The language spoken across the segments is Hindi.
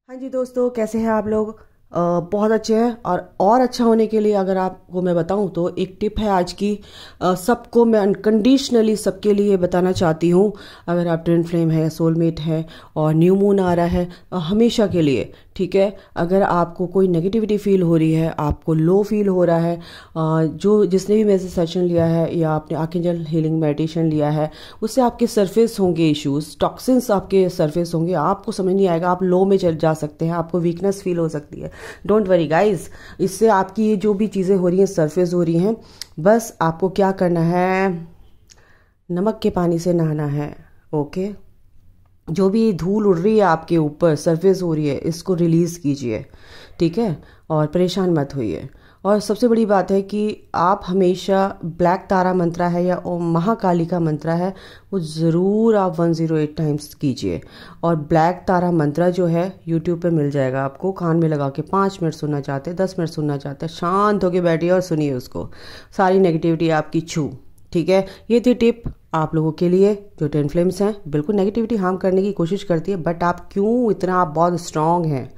हाँ जी दोस्तों, कैसे हैं आप लोग। बहुत अच्छे हैं। और अच्छा होने के लिए अगर आपको मैं बताऊं तो एक टिप है आज की। सबको मैं अनकंडीशनली सबके लिए बताना चाहती हूँ। अगर आप ट्विन फ्लेम है या सोलमेट है और न्यू मून आ रहा है, हमेशा के लिए, ठीक है। अगर आपको कोई नेगेटिविटी फील हो रही है, आपको लो फील हो रहा है, जो जिसने भी मेरे से सेशन लिया है या आपने आर्कएंजल हीलिंग मेडिटेशन लिया है, उससे आपके सरफेस होंगे इश्यूज, टॉक्सिन्स आपके सरफेस होंगे, आपको समझ नहीं आएगा, आप लो में चल जा सकते हैं, आपको वीकनेस फील हो सकती है। डोंट वरी गाइज, इससे आपकी ये जो भी चीज़ें हो रही हैं सरफेस हो रही हैं, बस आपको क्या करना है, नमक के पानी से नहाना है। ओके, जो भी धूल उड़ रही है आपके ऊपर सरफेस हो रही है, इसको रिलीज़ कीजिए, ठीक है। और परेशान मत होइए। और सबसे बड़ी बात है कि आप हमेशा ब्लैक तारा मंत्रा है या ओम महाकाली का मंत्रा है, वो ज़रूर आप 108 टाइम्स कीजिए। और ब्लैक तारा मंत्रा जो है यूट्यूब पे मिल जाएगा आपको, कान में लगा के 5 मिनट सुनना चाहते हैं, 10 मिनट सुनना चाहते हैं, शांत होकर बैठिए और सुनिए उसको, सारी नेगेटिविटी आपकी छू, ठीक है। ये थी टिप आप लोगों के लिए जो ट्विन फ्लेम्स हैं। बिल्कुल नेगेटिविटी हार्म करने की कोशिश करती है, बट आप क्यों इतना, आप बहुत स्ट्रांग हैं,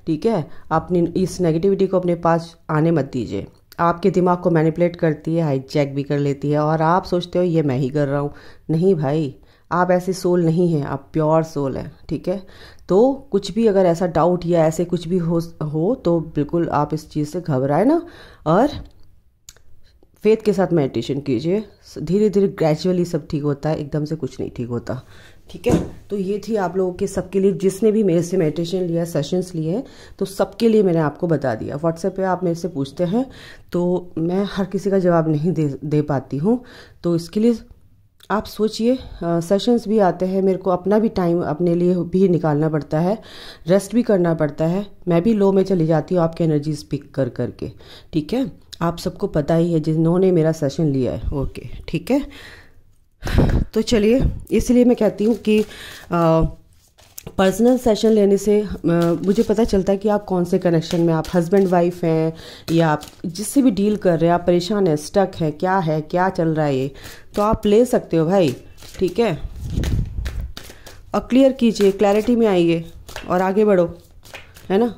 ठीक है। अपनी इस नेगेटिविटी को अपने पास आने मत दीजिए। आपके दिमाग को मैनिपुलेट करती है, हाईजैक भी कर लेती है, और आप सोचते हो ये मैं ही कर रहा हूँ। नहीं भाई, आप ऐसे सोल नहीं हैं, आप प्योर सोल हैं, ठीक है। तो कुछ भी अगर ऐसा डाउट या ऐसे कुछ भी हो तो बिल्कुल आप इस चीज़ से घबराए ना, और फेथ के साथ मेडिटेशन कीजिए। धीरे धीरे ग्रेजुअली सब ठीक होता है, एकदम से कुछ नहीं ठीक होता, ठीक है। तो ये थी आप लोगों के सबके लिए, जिसने भी मेरे से मेडिटेशन लिया, सेशंस लिए हैं, तो सबके लिए मैंने आपको बता दिया। व्हाट्सएप पे आप मेरे से पूछते हैं तो मैं हर किसी का जवाब नहीं दे पाती हूँ, तो इसके लिए आप सोचिए। सेशंस भी आते हैं, मेरे को अपना भी टाइम अपने लिए भी निकालना पड़ता है, रेस्ट भी करना पड़ता है। मैं भी लो में चली जाती हूँ आपकी एनर्जीज पिक कर करके, ठीक है। आप सबको पता ही है जिन्होंने मेरा सेशन लिया है, ओके, ठीक है। तो चलिए, इसलिए मैं कहती हूँ कि पर्सनल सेशन लेने से मुझे पता चलता है कि आप कौन से कनेक्शन में, आप हस्बैंड वाइफ हैं या आप जिससे भी डील कर रहे हैं, आप परेशान हैं, स्टक है, क्या चल रहा है ये, तो आप ले सकते हो भाई, ठीक है। और क्लियर कीजिए, क्लैरिटी में आइए और आगे बढ़ो, है ना।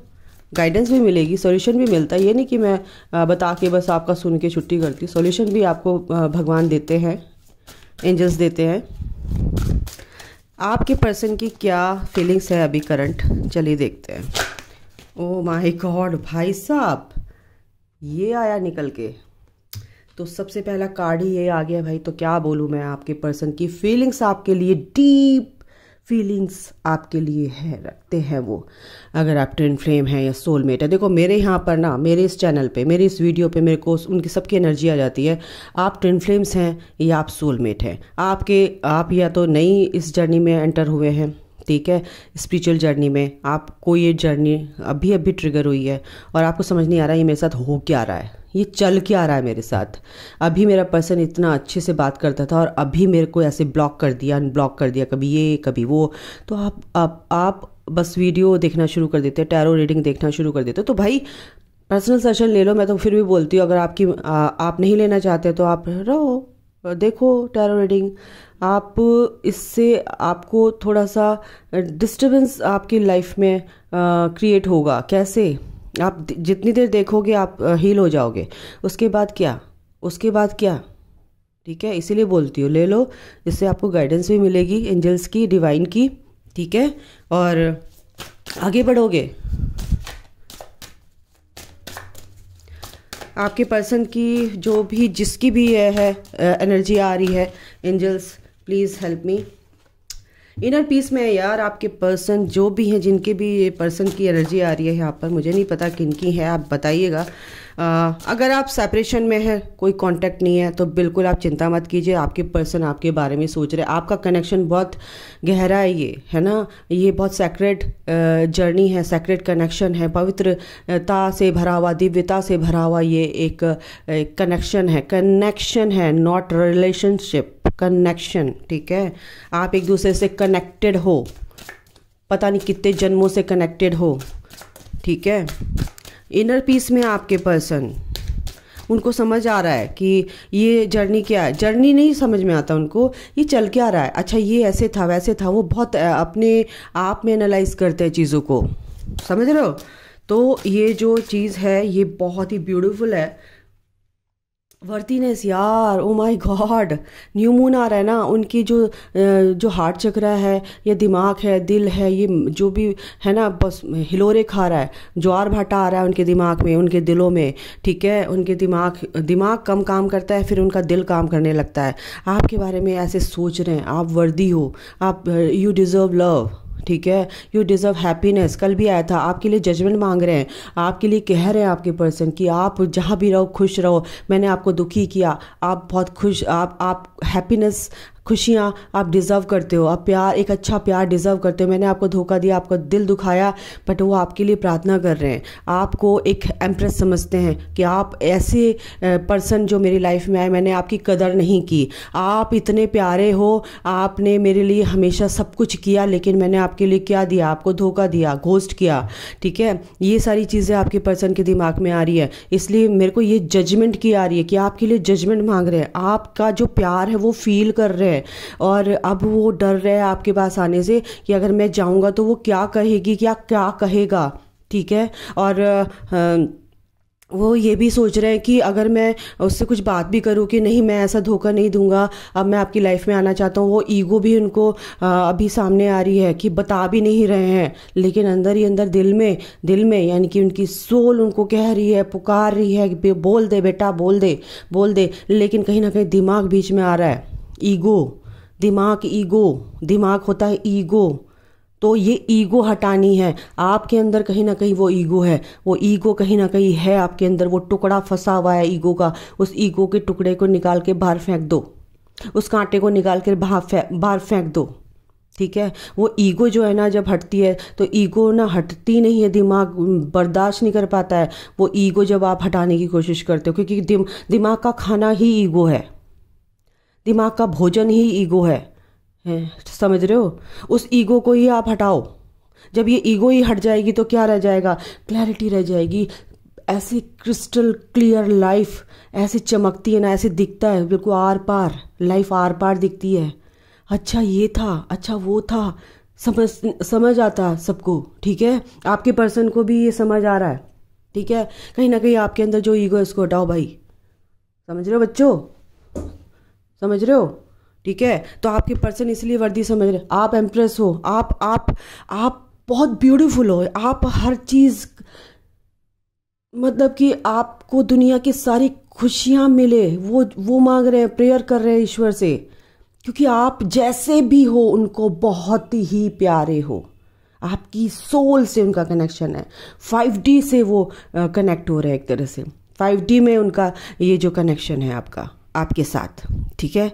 गाइडेंस भी मिलेगी, सॉल्यूशन भी मिलता है। ये नहीं कि मैं बता के बस आपका सुन के छुट्टी करती हूँ, सॉल्यूशन भी आपको भगवान देते हैं, एंजल्स देते हैं। आपके पर्सन की क्या फीलिंग्स है अभी करंट, चलिए देखते हैं। ओह माय गॉड भाई साहब, ये आया निकल के, तो सबसे पहला कार्ड ही ये आ गया भाई। तो क्या बोलूँ मैं, आपके पर्सन की फीलिंग्स आपके लिए, डीप फीलिंग्स आपके लिए है, रखते हैं वो। अगर आप ट्विन फ्लेम है या सोलमेट है, देखो मेरे यहाँ पर ना, मेरे इस चैनल पे, मेरे इस वीडियो पे मेरे को उनकी सबकी एनर्जी आ जाती है। आप ट्विन फ्लेम्स हैं या आप सोलमेट हैं, आप या तो नई इस जर्नी में एंटर हुए हैं, ठीक है, स्पिरिचुअल जर्नी में आपको ये जर्नी अभी अभी ट्रिगर हुई है और आपको समझ नहीं आ रहा है ये मेरे साथ हो क्या रहा है, ये चल क्या रहा है मेरे साथ। अभी मेरा पर्सन इतना अच्छे से बात करता था और अभी मेरे को ऐसे ब्लॉक कर दिया, अनब्लॉक कर दिया, कभी ये कभी वो। तो आप बस वीडियो देखना शुरू कर देते, टैरो रीडिंग देखना शुरू कर देते। तो भाई पर्सनल सेशन ले लो। मैं तो फिर भी बोलती हूँ, अगर आप नहीं लेना चाहते तो आप रहो, देखो टैरो रीडिंग। आप इससे आपको थोड़ा सा डिस्टर्बेंस आपकी लाइफ में क्रिएट होगा। कैसे? आप जितनी देर देखोगे आप हील हो जाओगे, उसके बाद क्या, ठीक है। इसीलिए बोलती हूँ ले लो, इससे आपको गाइडेंस भी मिलेगी एंजल्स की, डिवाइन की, ठीक है, और आगे बढ़ोगे। आपके पर्सन की जो भी, जिसकी भी है एनर्जी आ रही है, angels please help me. Inner peace में है यार आपके पर्सन, जो भी हैं, जिनके भी ये पर्सन की एनर्जी आ रही है यहाँ पर, मुझे नहीं पता किनकी है, आप बताइएगा। अगर आप सेपरेशन में है, कोई कांटेक्ट नहीं है, तो बिल्कुल आप चिंता मत कीजिए। आपके पर्सन आपके बारे में सोच रहे हैं, आपका कनेक्शन बहुत गहरा है, ये है ना, ये बहुत सैक्रेड जर्नी है, सैक्रेड कनेक्शन है, पवित्रता से भरा हुआ, दिव्यता से भरा हुआ ये एक कनेक्शन है, नॉट रिलेशनशिप, कनेक्शन, ठीक है। आप एक दूसरे से कनेक्टेड हो, पता नहीं कितने जन्मों से कनेक्टेड हो, ठीक है। इनर पीस में आपके पर्सन, उनको समझ आ रहा है कि ये जर्नी क्या है, जर्नी नहीं समझ में आता उनको, ये चल क्या रहा है, अच्छा ये ऐसे था वैसे था, वो बहुत अपने आप में एनालाइज करते हैं चीज़ों को, समझ रहे हो? तो ये जो चीज़ है ये बहुत ही ब्यूटीफुल है। वर्दीनेस यार, oh my god, new moon आ रहा है ना, उनकी जो हार्ट चक्र है, ये दिमाग है, दिल है, ये जो भी है ना, बस हिलोरे खा रहा है, ज्वार भाटा आ रहा है उनके दिमाग में, उनके दिलों में। ठीक है, उनके दिमाग कम काम करता है, फिर उनका दिल काम करने लगता है। आपके बारे में ऐसे सोच रहे हैं, आप वर्दी हो, आप यू डिज़र्व लव। ठीक है, यू डिज़र्व हैप्पीनेस। कल भी आया था, आपके लिए जजमेंट मांग रहे हैं, आपके लिए कह रहे हैं आपके पर्सन कि आप जहाँ भी रहो खुश रहो, मैंने आपको दुखी किया, आप बहुत खुश, आप हैप्पीनेस, खुशियाँ आप डिज़र्व करते हो, आप प्यार, एक अच्छा प्यार डिज़र्व करते हो। मैंने आपको धोखा दिया, आपका दिल दुखाया, बट वो आपके लिए प्रार्थना कर रहे हैं, आपको एक एम्प्रेस समझते हैं कि आप ऐसे पर्सन जो मेरी लाइफ में आए, मैंने आपकी कदर नहीं की, आप इतने प्यारे हो, आपने मेरे लिए हमेशा सब कुछ किया, लेकिन मैंने आपके लिए क्या दिया, आपको धोखा दिया, घोस्ट किया। ठीक है, ये सारी चीज़ें आपके पर्सन के दिमाग में आ रही है, इसलिए मेरे को ये जजमेंट की आ रही है कि आपके लिए जजमेंट मांग रहे हैं, आपका जो प्यार है वो फील कर रहे हैं, और अब वो डर रहे हैं आपके पास आने से कि अगर मैं जाऊंगा तो वो क्या कहेगी, क्या क्या कहेगा। ठीक है, और वो ये भी सोच रहे हैं कि अगर मैं उससे कुछ बात भी करूं कि नहीं मैं ऐसा धोखा नहीं दूंगा, अब मैं आपकी लाइफ में आना चाहता हूं, वो ईगो भी उनको अभी सामने आ रही है कि बता भी नहीं रहे हैं, लेकिन अंदर ही अंदर दिल में यानी कि उनकी सोल उनको कह रही है, पुकार रही है कि बोल दे बेटा, बोल दे, लेकिन कहीं ना कहीं दिमाग बीच में आ रहा है। ईगो, दिमाग होता है ईगो, तो ये ईगो हटानी है आपके अंदर। कहीं ना कहीं वो ईगो है, वो ईगो कहीं ना कहीं है आपके अंदर, वो टुकड़ा फंसा हुआ है ईगो का। उस ईगो के टुकड़े को निकाल के बाहर फेंक दो, उस कांटे को निकाल कर बाहर फेंक दो। ठीक है, वो ईगो जो है ना, जब हटती है तो ईगो ना हटती नहीं है, दिमाग बर्दाश्त नहीं कर पाता है वो ईगो जब आप हटाने की कोशिश करते हो, क्योंकि दिमाग का खाना ही ईगो है, दिमाग का भोजन ही ईगो है। समझ रहे हो? उस ईगो को ही आप हटाओ। जब ये ईगो ही हट जाएगी तो क्या रह जाएगा? क्लैरिटी रह जाएगी। ऐसी क्रिस्टल क्लियर लाइफ ऐसे चमकती है ना, ऐसे दिखता है बिल्कुल आर पार, लाइफ आर पार दिखती है। अच्छा ये था, अच्छा वो था, समझ आता सबको। ठीक है, आपके पर्सन को भी ये समझ आ रहा है। ठीक है, कहीं ना कहीं आपके अंदर जो ईगो है उसको हटाओ भाई। समझ रहे हो बच्चों? समझ रहे हो? ठीक है, तो आपके पर्सन इसलिए वर्दी समझ रहे, आप एम्प्रेस हो, आप बहुत ब्यूटीफुल हो, आप हर चीज, मतलब कि आपको दुनिया की सारी खुशियां मिले, वो मांग रहे हैं, प्रेयर कर रहे हैं ईश्वर से, क्योंकि आप जैसे भी हो उनको बहुत ही प्यारे हो। आपकी सोल से उनका कनेक्शन है, 5D से वो कनेक्ट हो रहे हैं एक तरह से, 5D में उनका ये जो कनेक्शन है आपके साथ। ठीक है,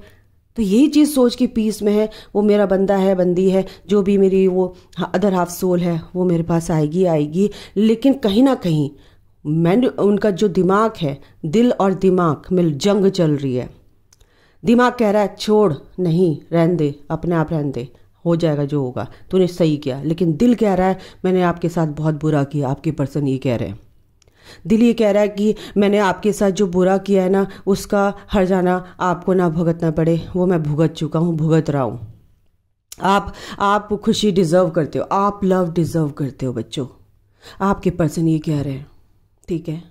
तो यही चीज़ सोच के पीस में है, वो मेरा बंदा है, बंदी है, जो भी मेरी वो अदर हाफ सोल है वो मेरे पास आएगी। लेकिन कहीं ना कहीं उनका जो दिमाग है, दिल और दिमाग में जंग चल रही है। दिमाग कह रहा है छोड़, नहीं रहने दे, अपने आप रहने दे, हो जाएगा जो होगा, तूने सही किया। लेकिन दिल कह रहा है मैंने आपके साथ बहुत बुरा किया। आपके पर्सन ये कह रहे हैं, दिल ये कह रहा है कि मैंने आपके साथ जो बुरा किया है ना, उसका हर्जाना आपको ना भुगतना पड़े, वो मैं भुगत चुका हूँ, भुगत रहा हूँ। आप खुशी डिजर्व करते हो, आप लव डिजर्व करते हो बच्चों। आपके पर्सन ये कह रहे हैं। ठीक है,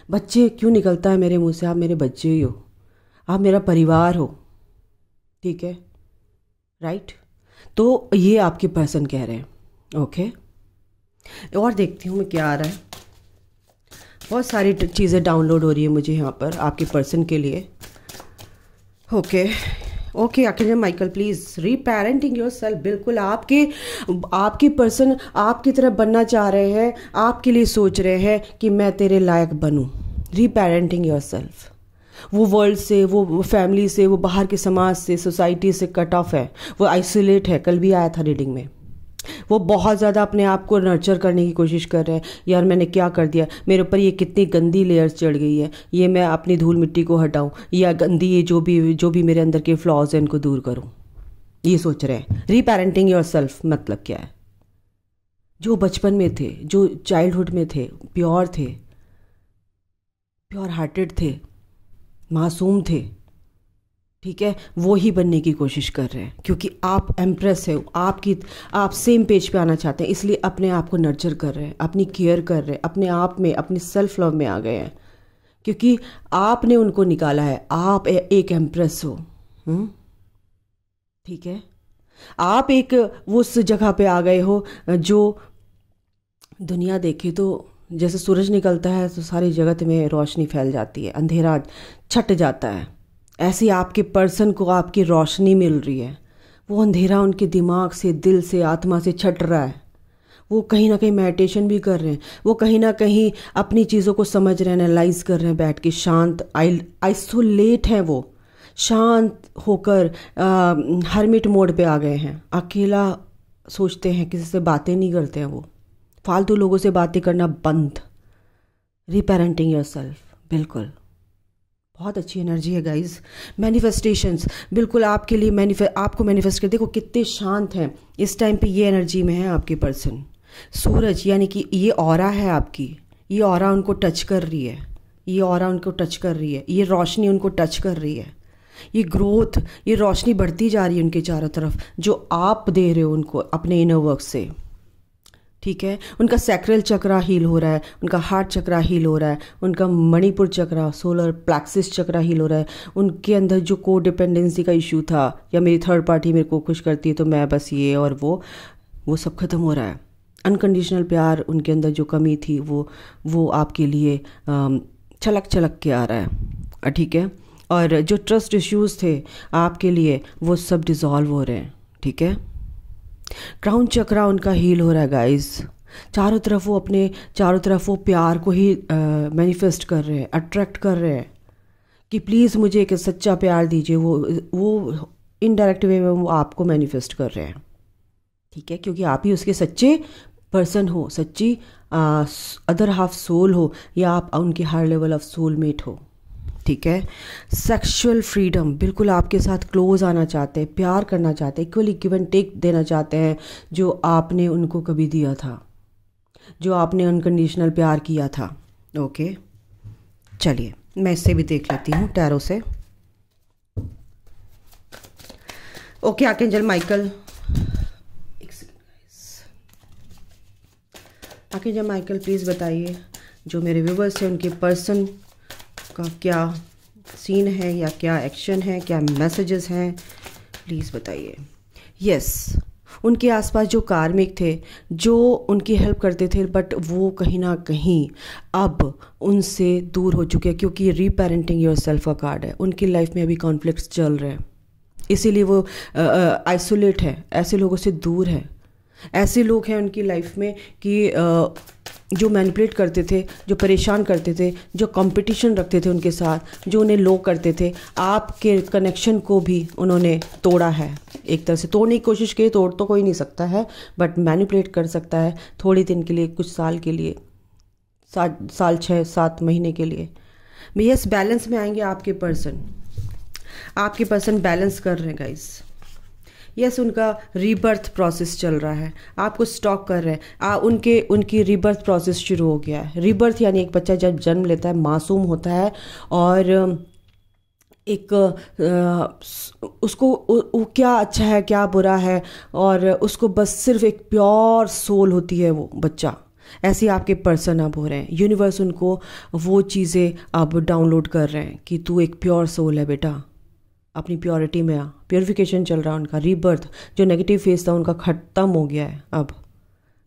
बच्चे क्यों निकलता है मेरे मुंह से? आप मेरे बच्चे ही हो, आप मेरा परिवार हो। ठीक है, राइट? तो ये आपके पर्सन कह रहे हैं। ओके, और देखती हूँ मैं क्या आ रहा है। बहुत सारी चीज़ें डाउनलोड हो रही है मुझे यहाँ पर आपके पर्सन के लिए। ओके आखिर माइकल प्लीज़ रीपेरेंटिंग योरसेल्फ। बिल्कुल आपके पर्सन आपकी तरफ बनना चाह रहे हैं, आपके लिए सोच रहे हैं कि मैं तेरे लायक बनूं। रीपेरेंटिंग योरसेल्फ। वो वर्ल्ड से, वो फैमिली से, वो बाहर के समाज से, सोसाइटी से कट ऑफ है, वो आइसोलेट है। कल भी आया था रीडिंग में, वो बहुत ज़्यादा अपने आप को नर्चर करने की कोशिश कर रहे हैं। यार मैंने क्या कर दिया, मेरे ऊपर ये कितनी गंदी लेयर्स चढ़ गई है, ये मैं अपनी धूल मिट्टी को हटाऊं, या गंदी ये जो भी मेरे अंदर के फ्लॉज हैं इनको दूर करूं, ये सोच रहे हैं। रीपेरेंटिंग योरसेल्फ मतलब क्या है? जो बचपन में थे, जो चाइल्डहुड में थे, प्योर हार्टेड थे, मासूम थे, ठीक है, वो ही बनने की कोशिश कर रहे हैं, क्योंकि आप एम्प्रेस है, आप सेम पेज पे आना चाहते हैं, इसलिए अपने आप को नर्चर कर रहे हैं, अपनी केयर कर रहे हैं, अपने आप में अपनी सेल्फ लव में आ गए हैं, क्योंकि आपने उनको निकाला है। आप एक एम्प्रेस हो। ठीक है, आप एक उस जगह पे आ गए हो जो दुनिया देखे तो जैसे सूरज निकलता है तो सारी जगत में रोशनी फैल जाती है, अंधेरा छट जाता है, ऐसे आपके पर्सन को आपकी रोशनी मिल रही है। वो अंधेरा उनके दिमाग से, दिल से, आत्मा से छट रहा है। वो कहीं ना कहीं मेडिटेशन भी कर रहे हैं, वो कहीं ना कहीं अपनी चीज़ों को समझ रहे हैं, एनालाइज कर रहे हैं बैठ के, शांत आइसोलेट हैं, वो शांत होकर हर्मिट मोड पे आ गए हैं। अकेला सोचते हैं, किसी से बातें नहीं करते हैं, वो फालतू लोगों से बातें करना बंद। रीपेरेंटिंग योरसेल्फ, बिल्कुल बहुत अच्छी एनर्जी है गाइज। मैनिफेस्टेशंस बिल्कुल आपके लिए आपको मैनिफेस्ट कर, देखो कितने शांत हैं इस टाइम पे, ये एनर्जी में है आपके पर्सन। सूरज यानी कि ये ऑरा है आपकी, ये ऑरा उनको टच कर रही है, ये ऑरा उनको टच कर रही है, ये रोशनी उनको टच कर रही है, ये ग्रोथ, ये रोशनी बढ़ती जा रही है उनके चारों तरफ, जो आप दे रहे हो उनको अपने इनर वर्क से। ठीक है, उनका सैक्रल चक्रा हील हो रहा है, उनका हार्ट चक्रा हील हो रहा है, उनका मणिपुर चक्रा, सोलर प्लेक्सिस चक्रा हील हो रहा है। उनके अंदर जो को डिपेंडेंसी का इशू था, या मेरी थर्ड पार्टी मेरे को खुश करती है तो मैं बस ये और वो सब खत्म हो रहा है। अनकंडीशनल प्यार, उनके अंदर जो कमी थी वो आपके लिए छलक छलक के आ रहा है। ठीक है, और जो ट्रस्ट इश्यूज थे आपके लिए, वो सब डिज़ोल्व हो रहे हैं। ठीक है, क्राउन चक्रा उनका हील हो रहा है गाइस। चारों तरफ वो प्यार को ही मैनिफेस्ट कर रहे हैं, अट्रैक्ट कर रहे हैं कि प्लीज़ मुझे एक सच्चा प्यार दीजिए। वो इनडायरेक्ट वे में वो आपको मैनिफेस्ट कर रहे हैं। ठीक है, क्योंकि आप ही उसके सच्चे पर्सन हो, सच्ची अदर हाफ सोल हो, या आप उनके हायर लेवल ऑफ सोलमेट हो। ठीक है, सेक्सुअल फ्रीडम, बिल्कुल आपके साथ क्लोज आना चाहते हैं, प्यार करना चाहते हैं, इक्वली गिव एंड टेक देना चाहते हैं, जो आपने उनको कभी दिया था, जो आपने अनकंडीशनल प्यार किया था। ओके, चलिए मैं इससे भी देख लेती हूँ टैरो से। Okay, archangel Michael, archangel Michael please बताइए जो मेरे व्यूवर्स हैं उनके पर्सन का क्या सीन है, या क्या एक्शन है, क्या मैसेजेस हैं, प्लीज़ बताइए। यस, उनके आसपास जो कार्मिक थे, जो उनकी हेल्प करते थे, बट वो कहीं ना कहीं अब उनसे दूर हो चुके हैं, क्योंकि रीपेरेंटिंग योरसेल्फ का कार्ड है। उनकी लाइफ में अभी कॉन्फ्लिक्ट्स चल रहे हैं, इसीलिए वो आइसोलेट है, ऐसे लोगों से दूर है। ऐसे लोग हैं उनकी लाइफ में कि जो मैनिपुलेट करते थे, जो परेशान करते थे, जो कंपटीशन रखते थे उनके साथ, जो उन्हें लो करते थे, आपके कनेक्शन को भी उन्होंने तोड़ा है। एक तरह से तोड़ने की कोशिश की, तोड़ तो कोई नहीं सकता है, बट मैनिपुलेट कर सकता है थोड़े दिन के लिए, कुछ साल के लिए, साल 6-7 महीने के लिए। यस, बैलेंस में आएंगे आपके पर्सन बैलेंस कर रहे हैं गाइस। यस, उनका रीबर्थ प्रोसेस चल रहा है, आपको स्टॉक कर रहे हैं। उनकी रीबर्थ प्रोसेस शुरू हो गया है। रीबर्थ यानी एक बच्चा जब जन्म लेता है, मासूम होता है, और एक उसको क्या अच्छा है क्या बुरा है, और उसको बस सिर्फ एक प्योर सोल होती है वो बच्चा। ऐसे आपके पर्सन अब हो रहे हैं, यूनिवर्स उनको वो चीज़ें अब डाउनलोड कर रहे हैं कि तू एक प्योर सोल है बेटा, अपनी प्योरिटी में आ। प्योरिफिकेशन चल रहा है उनका, रीबर्थ, जो नेगेटिव फेस था उनका ख़त्म हो गया है। अब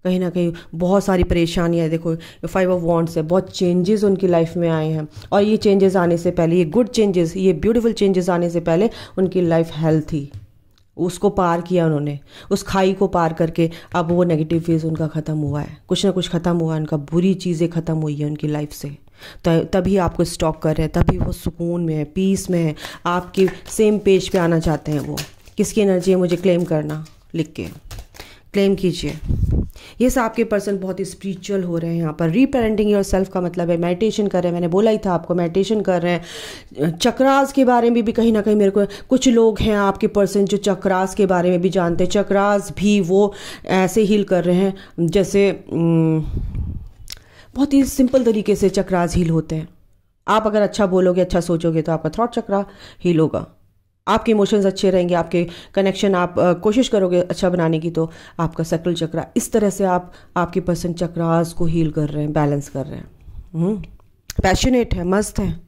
कहीं ना कहीं बहुत सारी परेशानियाँ है, देखो 5 ऑफ वॉन्ड्स है, बहुत चेंजेस उनकी लाइफ में आए हैं, और ये चेंजेस आने से पहले, ये गुड चेंजेस, ये ब्यूटीफुल चेंजेस आने से पहले उनकी लाइफ हेल्थ थी, उसको पार किया उन्होंने, उस खाई को पार करके अब वो नेगेटिव फेज उनका ख़त्म हुआ है, कुछ ना कुछ ख़त्म हुआ है उनका, बुरी चीज़ें ख़त्म हुई है उनकी लाइफ से। तभी आपको स्टॉक कर रहे हैं, तभी वो सुकून में है, पीस में है, आपके सेम पेज पे आना चाहते हैं। वो किसकी एनर्जी है, मुझे क्लेम करना, लिख के क्लेम कीजिए। ये सब आपके पर्सन बहुत ही स्पिरिचुअल हो रहे हैं यहाँ पर। रीपेरेंटिंग योरसेल्फ का मतलब है मेडिटेशन कर रहे हैं, मैंने बोला ही था आपको, मेडिटेशन कर रहे हैं। चक्रास के बारे में भी कहीं ना कहीं मेरे को कुछ लोग हैं आपके पर्सन जो चक्रास के बारे में भी जानते हैं। चक्रास भी वो ऐसे हील कर रहे हैं जैसे बहुत ही सिंपल तरीके से चक्रास हील होते हैं। आप अगर अच्छा बोलोगे, अच्छा सोचोगे, तो आपका थॉट चक्रा हील होगा। आपके इमोशंस अच्छे रहेंगे, आपके कनेक्शन आप कोशिश करोगे अच्छा बनाने की, तो आपका सैक्रल चक्रा इस तरह से आप आपके पर्सन चक्रास को हील कर रहे हैं, बैलेंस कर रहे हैं। पैशनेट है, मस्त है।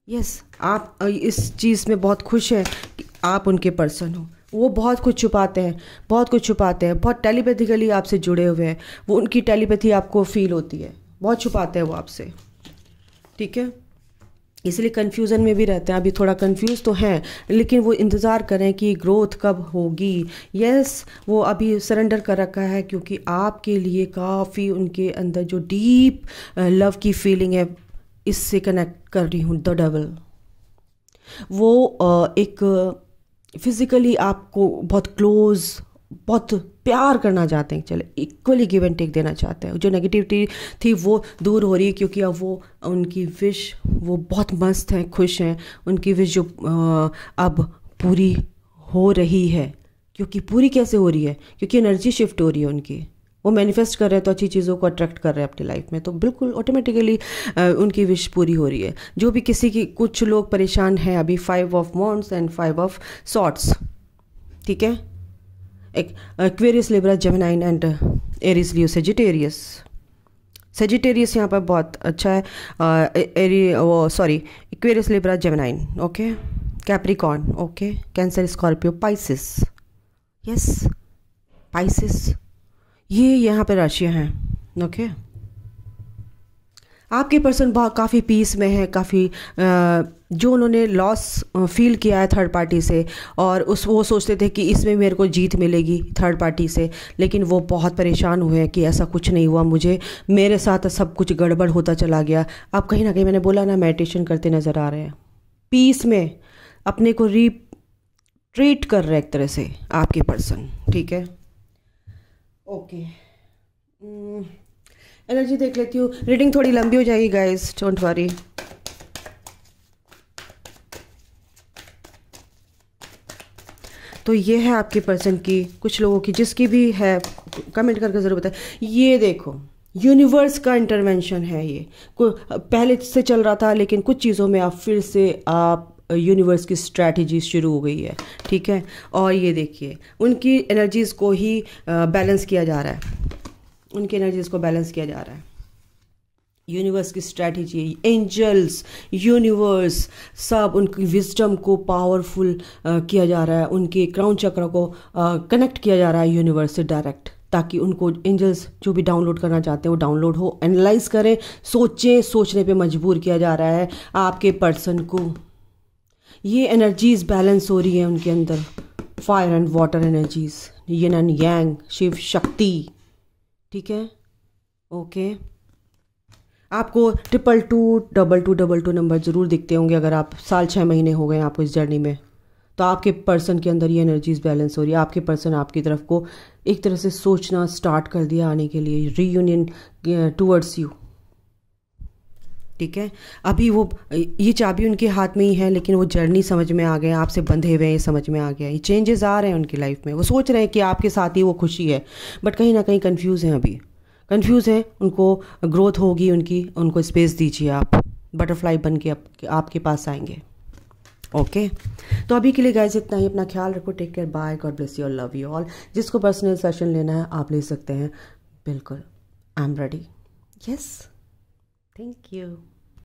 यस, आप इस चीज़ में बहुत खुश हैं कि आप उनके पर्सन हो। वो बहुत कुछ छुपाते हैं, बहुत कुछ छुपाते हैं, बहुत टेलीपैथिकली आपसे जुड़े हुए हैं। वो उनकी टेलीपैथी आपको फील होती है, बहुत छुपाते हैं वो आपसे, ठीक है। इसलिए कन्फ्यूज़न में भी रहते हैं, अभी थोड़ा कंफ्यूज तो हैं, लेकिन वो इंतज़ार करें कि ग्रोथ कब होगी। यस, वो अभी सरेंडर कर रखा है, क्योंकि आपके लिए काफ़ी उनके अंदर जो डीप लव की फीलिंग है, इससे कनेक्ट कर रही हूँ द डबल। वो एक फिज़िकली आपको बहुत क्लोज, बहुत प्यार करना चाहते हैं, चले इक्वली गिव एंड टेक देना चाहते हैं। जो नेगेटिविटी थी वो दूर हो रही है, क्योंकि अब वो उनकी विश, वो बहुत मस्त हैं, खुश हैं। उनकी विश जो अब पूरी हो रही है, क्योंकि पूरी कैसे हो रही है, क्योंकि एनर्जी शिफ्ट हो रही है उनकी। वो मैनिफेस्ट कर रहे हैं तो अच्छी चीज़ों को अट्रैक्ट कर रहे हैं अपनी लाइफ में, तो बिल्कुल ऑटोमेटिकली उनकी विश पूरी हो रही है। जो भी किसी की, कुछ लोग परेशान हैं अभी 5 of wands and 5 of swords, ठीक है। Aquarius, Libra, Gemini and Aries, Leo, Sagittarius. Sagittarius यहाँ पर बहुत अच्छा है। Aquarius, Libra, Gemini, okay. Capricorn, okay. Cancer, Scorpio, Pisces. Yes, Pisces, ये यहाँ पे राशियाँ हैं, ओके। आपके पर्सन बहुत काफ़ी पीस में है, काफ़ी जो उन्होंने लॉस फील किया है थर्ड पार्टी से, और वो सोचते थे कि इसमें मेरे को जीत मिलेगी थर्ड पार्टी से, लेकिन वो बहुत परेशान हुए हैं कि ऐसा कुछ नहीं हुआ, मुझे मेरे साथ सब कुछ गड़बड़ होता चला गया। अब कहीं ना कहीं, मैंने बोला ना, मेडिटेशन करते नज़र आ रहे हैं, पीस में अपने को ट्रीट कर रहे हैं एक तरह से आपके पर्सन, ठीक है। ओके, एनर्जी देख लेती हूँ। रीडिंग थोड़ी लंबी हो जाएगी गाइस, डोंट वरी। तो ये है आपके पर्सन की, कुछ लोगों की, जिसकी भी है कमेंट करके ज़रूर बताएं। ये देखो, यूनिवर्स का इंटरवेंशन है ये। पहले से चल रहा था, लेकिन कुछ चीज़ों में आप फिर से आप यूनिवर्स की स्ट्रैटेजी शुरू हो गई है, ठीक है। और ये देखिए, उनकी एनर्जीज़ को ही बैलेंस किया जा रहा है, उनकी एनर्जीज़ को बैलेंस किया जा रहा है। यूनिवर्स की स्ट्रैटेजी, एंजल्स, यूनिवर्स, सब उनकी विजडम को पावरफुल किया जा रहा है, उनके क्राउन चक्र को कनेक्ट किया जा रहा है यूनिवर्स से डायरेक्ट, ताकि उनको एंजल्स जो भी डाउनलोड करना चाहते हैं वो डाउनलोड हो, एनालाइज करें, सोचें, सोचने पे मजबूर किया जा रहा है आपके पर्सन को। ये एनर्जीज बैलेंस हो रही है उनके अंदर, fire and water energies, yin and yang, Shiva Shakti, ठीक है। ओके, आपको 222 नंबर ज़रूर दिखते होंगे अगर आप 6 महीने हो गए आपको इस जर्नी में, तो आपके पर्सन के अंदर ये एनर्जीज बैलेंस हो रही है। आपके पर्सन आपकी तरफ को एक तरह से सोचना स्टार्ट कर दिया आने के लिए, रीयूनियन टूवर्ड्स यू, ठीक है। अभी वो, ये चाबी उनके हाथ में ही है, लेकिन वो जर्नी समझ में आ गए, आपसे बंधे हुए हैं, ये समझ में आ गया, ये चेंजेस आ रहे हैं उनकी लाइफ में। वो सोच रहे हैं कि आपके साथ ही वो खुशी है, बट कहीं ना कहीं कंफ्यूज हैं, अभी कंफ्यूज हैं। उनको ग्रोथ होगी उनकी, उनको स्पेस दीजिए, आप बटरफ्लाई बन के आपके पास आएंगे, ओके। तो अभी के लिए गाइस इतना ही, अपना ख्याल रखो, take care, bye, God bless you all, love you all. जिसको पर्सनल सेशन लेना है आप ले सकते हैं, बिल्कुल, I am ready, yes, thank you.